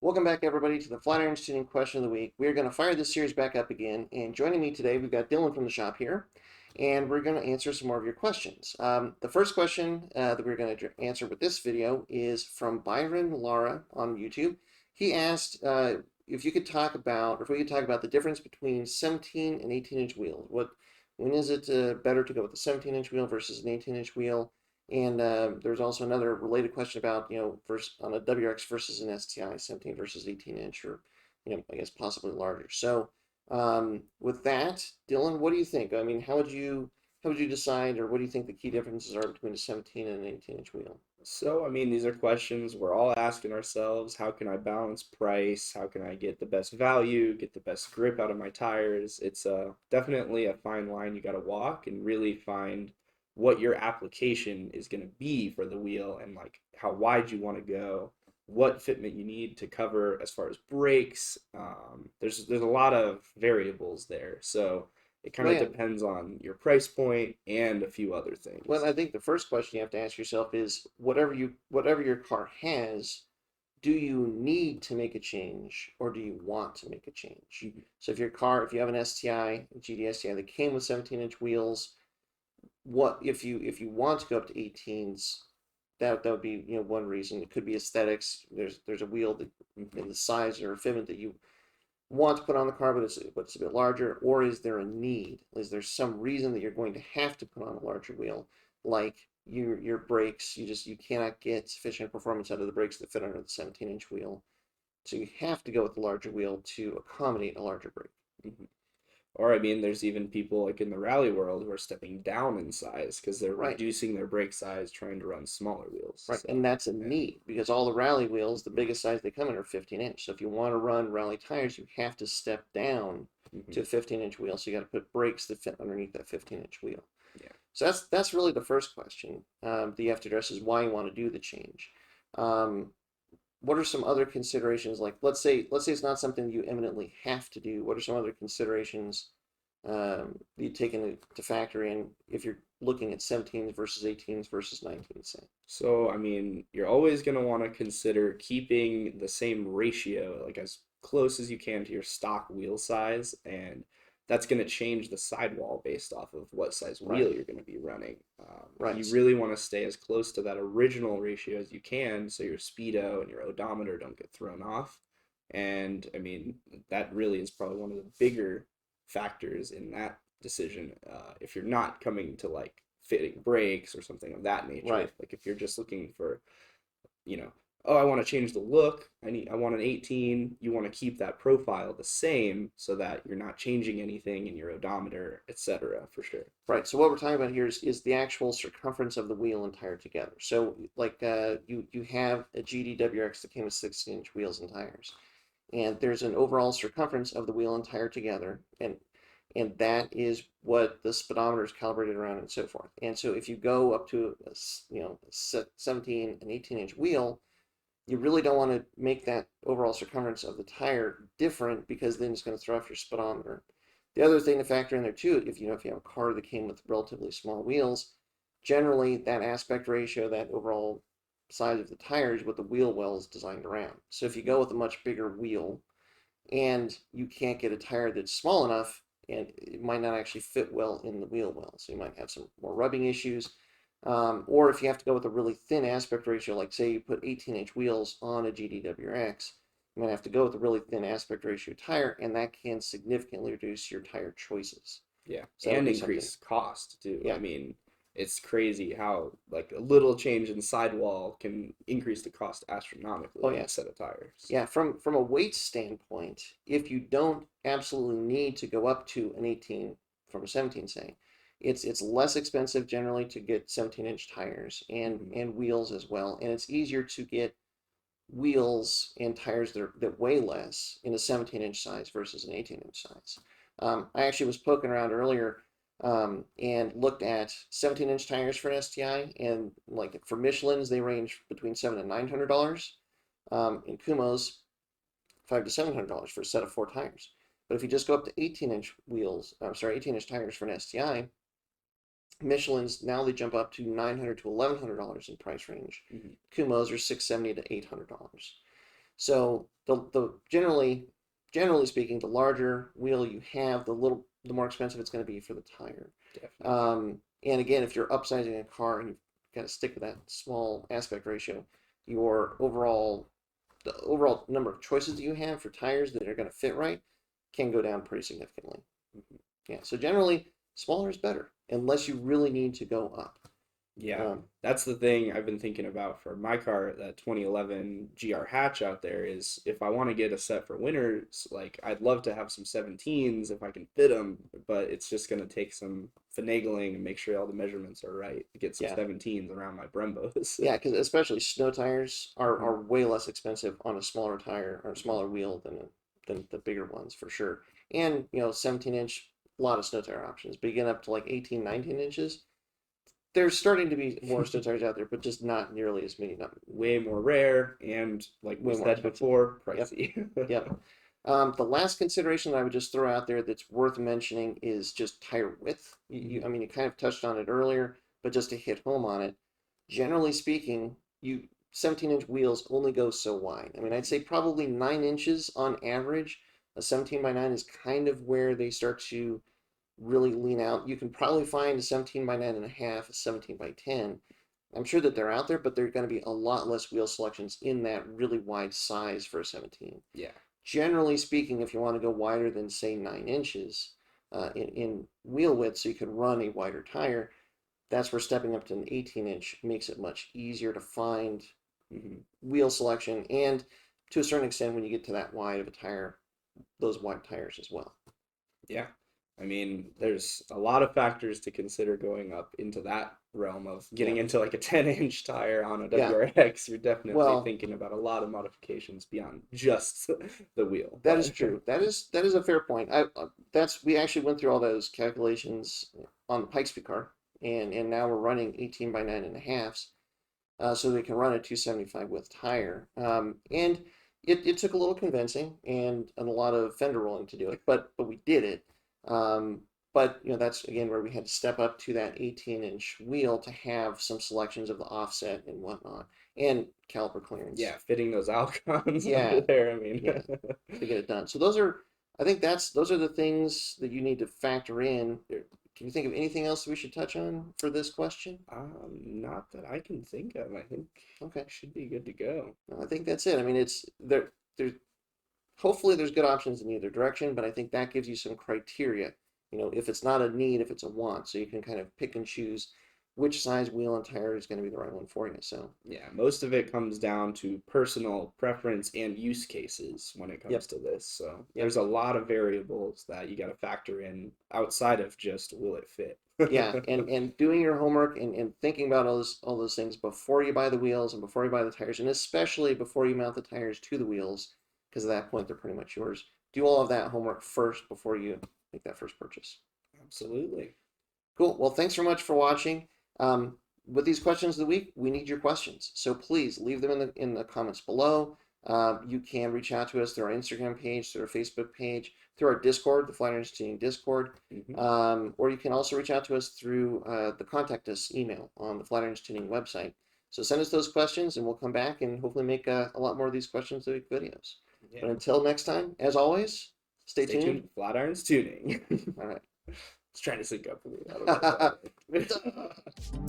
Welcome back, everybody, to the Flatiron Student Question of the Week. We're going to fire this series back up again, and joining me today, we've got Dylan from the shop here, and we're going to answer some more of your questions. The first question that we're going to answer with this video is from Byron Lara on YouTube. He asked if you could talk about, or if we could talk about the difference between 17 and 18-inch wheels. When is it better to go with a 17-inch wheel versus an 18-inch wheel? And there's also another related question about, on a WRX versus an STI, 17 versus 18 inch, or, I guess possibly larger. So with that, Dylan, what do you think? I mean, how would you decide, or what do you think the key differences are between a 17 and an 18-inch wheel? These are questions we're all asking ourselves. How can I balance price? How can I get the best value, get the best grip out of my tires? It's definitely a fine line you got to walk and really find what your application is going to be for the wheel and like how wide you want to go, what fitment you need to cover as far as brakes. There's a lot of variables there. So it kind Well, of yeah. depends on your price point and a few other Well, things. I think the first question you have to ask yourself is whatever your car has, do you need to make a change or do you want to make a change? Mhm. So if you have an STI, a GD STI that came with 17-inch wheels, what if you want to go up to 18s, that would be one reason. It could be aesthetics. There's a wheel that Mhm. in the size or fitment that you want to put on the car, but it's a bit larger. Or is there a need? Is there some reason that you're going to have to put on a larger wheel, like your brakes? You cannot get sufficient performance out of the brakes that fit under the 17-inch wheel, so you have to go with the larger wheel to accommodate a larger brake. Mhm. Or, I mean, there's even people like in the rally world who are stepping down in size because they're Right. reducing their brake size, trying to run smaller wheels. Right, and So, that's a yeah. need because all the rally wheels, the biggest size they come in are 15 inch. So if you want to run rally tires, you have to step down Hmm. to a 15-inch wheel. So you got to put brakes that fit underneath that 15-inch wheel. Yeah. So that's really the first question that you have to address is why you want to do the change. Um, what are some other considerations? Like let's say it's not something you eminently have to do. What are some other considerations you take into factor in if you're looking at 17s versus 18s versus 19s, say? So, I mean, you're always going to want to consider keeping the same ratio, like as close as you can to your stock wheel size, and that's going to change the sidewall based off of what size Right, wheel you're going to be running. You right. really want to stay as close to that original ratio as you can so your speedo and your odometer don't get thrown off. And I mean, that really is probably one of the bigger factors in that decision. If you're not coming to like fitting brakes or something of that nature. Right. Like if you're just looking for, you know, oh, I want to change the look. I want an 18. You want to keep that profile the same so that you're not changing anything in your odometer, etc. For sure. Right. So what we're talking about here is the actual circumference of the wheel and tire together. So like you have a GDWX that came with 16-inch wheels and tires, and there's an overall circumference of the wheel and tire together, and that is what the speedometer is calibrated around and so forth. And so if you go up to a 17 and 18-inch wheel, you really don't want to make that overall circumference of the tire different because then it's going to throw off your speedometer. The other thing to factor in there too, if you have a car that came with relatively small wheels, generally that aspect ratio, that overall size of the tire is what the wheel well is designed around. So if you go with a much bigger wheel and you can't get a tire that's small enough, and it might not actually fit well in the wheel well, so you might have some more rubbing issues. Or if you have to go with a really thin aspect ratio, like say you put 18-inch wheels on a GDWX, you might have to go with a really thin aspect ratio tire, and that can significantly reduce your tire choices. Yeah, So that would and be something. increase cost too. I Yeah. mean, it's crazy how like a little change in sidewall can increase the cost Oh astronomically on a yes. set of tires. Yeah. From a weight standpoint, if you don't absolutely need to go up to an 18 from a 17, say, it's less expensive generally to get 17-inch tires and Hmm. and wheels as well, and it's easier to get wheels and tires that weigh less in a 17-inch size versus an 18-inch size. I actually was poking around earlier and looked at 17-inch tires for an STI, and like for Michelin's, they range between $700 and $900. In Kumho's, $500 to $700 for a set of four tires. But if you just go up to 18-inch wheels, I'm sorry, 18-inch tires for an STI, Michelin's now they jump up to $900 to $1,100 in price range. Hmm. Kumho's are $670 to $800. So the generally speaking, the larger wheel you have, the more expensive it's going to be for the tire. Definitely. And again, if you're upsizing a car and you've got to stick with that small aspect ratio, your the overall number of choices that you have for tires that are going to fit right can go down pretty significantly. Mhm. Yeah, so generally, smaller is better unless you really need to go up. Yeah, Um, that's the thing I've been thinking about for my car, that 2011 GR hatch out there, is if I want to get a set for winters, like I'd love to have some 17s if I can fit them, but it's just going to take some finagling and make sure all the measurements are right to get some yeah, 17s around my Brembos. yeah, because especially snow tires Mhm. are way less expensive on a smaller tire or a smaller wheel than the bigger ones for sure. And 17-inch, a lot of snow tire options. But you get up to like 18, 19 inches. There's starting to be more snow tires out there, but just not nearly as many, not Way more rare and, like we way more said expensive. before, Yep, pricey. yep. The last consideration that I would just throw out there that's worth mentioning is just tire width. I Mhm. mean, you kind of touched on it earlier, but just to hit home on it, generally speaking, 17-inch wheels only go so wide. I mean, I'd say probably 9 inches on average. A 17 by 9 is kind of where they start to really lean out. You can probably find a 17 by 9 and a half, a 17 by 10. I'm sure that they're out there, but there are going to be a lot less wheel selections in that really wide size for a 17. Yeah. Generally speaking, if you want to go wider than say 9 inches in wheel width, so you could run a wider tire, that's where stepping up to an 18-inch makes it much easier to find Mhm. wheel selection, and to a certain extent, when you get to that wide of a tire, those wide tires as well. Yeah. I mean, there's a lot of factors to consider going up into that realm of Yeah, getting into like a 10-inch tire on a yeah. WRX. You're definitely Well, thinking about a lot of modifications beyond just the wheel. that is But true. That is a fair point. That's we actually went through all those calculations on the Pikes car, and now we're running 18 by 9 and a halves, so they can run a 275 width tire. And it took a little convincing and a lot of fender rolling to do it, but we did it. But that's again where we had to step up to that 18-inch wheel to have some selections of the offset and whatnot, and caliper clearance. yeah, fitting those Alcons under Yeah, there, I mean, yeah, to get it done. So I think those are the things that you need to factor in. Can you think of anything else we should touch on for this question? not that I can think of. I think Okay. I should be good to go. No, I think that's it. I mean, it's there. There's hopefully there's good options in either direction, but I think that gives you some criteria. If it's not a need, if it's a want, so you can kind of pick and choose which size wheel and tire is going to be the right one for you. So, Yeah, most of it comes down to personal preference and use cases when it comes yep, to this. So yep, there's a lot of variables that you got to factor in outside of just will it fit. yeah, and doing your homework and thinking about all those things before you buy the wheels and before you buy the tires, and especially before you mount the tires to the wheels, because at that point they're pretty much yours. Do all of that homework first before you make that first purchase. Absolutely. Cool. Well, thanks so much for watching. With these questions of the week, we need your questions. So please leave them in the comments below. You can reach out to us through our Instagram page, through our Facebook page, through our Discord, the Flatirons Tuning Discord, Hmm. or you can also reach out to us through the contact us email on the Flatirons Tuning website. So send us those questions, and we'll come back and hopefully make a lot more of these questions of the week videos. Yeah. But until next time, as always, stay Stay tuned tuned. to Flatirons Tuning. All right. It's trying to sync up for me. I don't know why.